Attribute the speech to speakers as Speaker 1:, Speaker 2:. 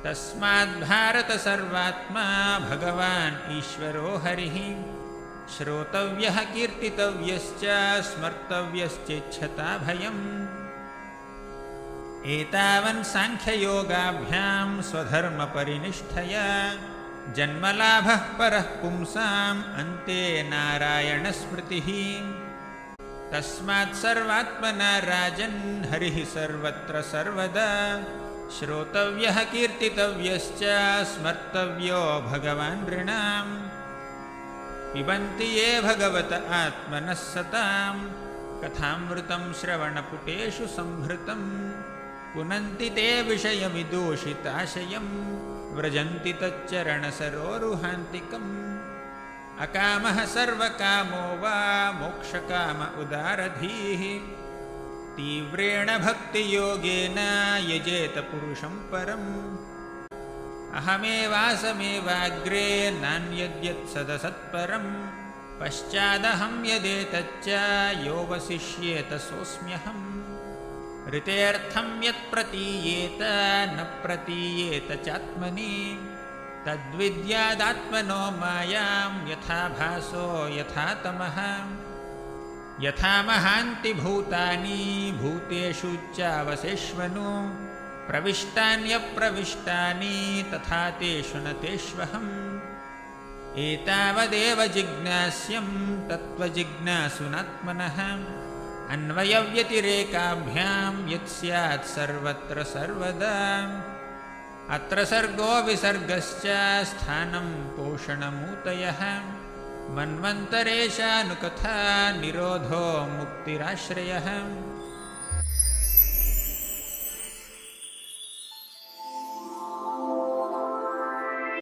Speaker 1: तस्माद्भारत सर्वात्मा भगवान् ईश्वरो हरिः श्रोतव्यः कीर्तितव्यश्च स्मर्तव्यश्चेच्छता भयम् एतावन् सांख्ययोगाभ्यां स्वधर्मपरिनिष्ठया जन्मलाभः परः पुंसाम् अन्ते नारायणस्मृतिः तस्मात् सर्वात्मना राजन् हरिः सर्वत्र सर्वदा श्रोतव्यः कीर्तितव्यश्च स्मर्तव्यो भगवान् नृणाम् पिबन्ति ये भगवत आत्मनः सतां कथामृतं श्रवणपुटेषु संभृतं पुनन्ति ते विषयमिदूषिताशयं व्रजन्ति तच्चरणसरोरुहान्तिकम् अकामः सर्वकामो वा मोक्षकाम उदारधीः तीव्रेण भक्तियोगेन यजेत पुरुषं परम् अहमेवासमेवाग्रे नान्यद्यत्सदसत्परम् पश्चादहं यदेतच्च यो वसिष्येत सोऽस्म्यहम् ऋतेऽर्थं यत्प्रतीयेत न प्रतीयेत चात्मनि तद्विद्यादात्मनो मायां यथा भासो यथा तमः यथा महान्ति भूतानि भूतेषु चावसेष्वनु प्रविष्टान्यप्रविष्टानि तथा तेषु न तेष्वहम् एतावदेव जिज्ञास्यं तत्त्वजिज्ञासुनात्मनः अन्वयव्यतिरेकाभ्यां यत् स्यात् सर्वत्र सर्वदा अत्र सर्गो विसर्गश्च स्थानं पोषणमूतयः मन्वन्तरेशानुकथा निरोधो मुक्तिराश्रयः।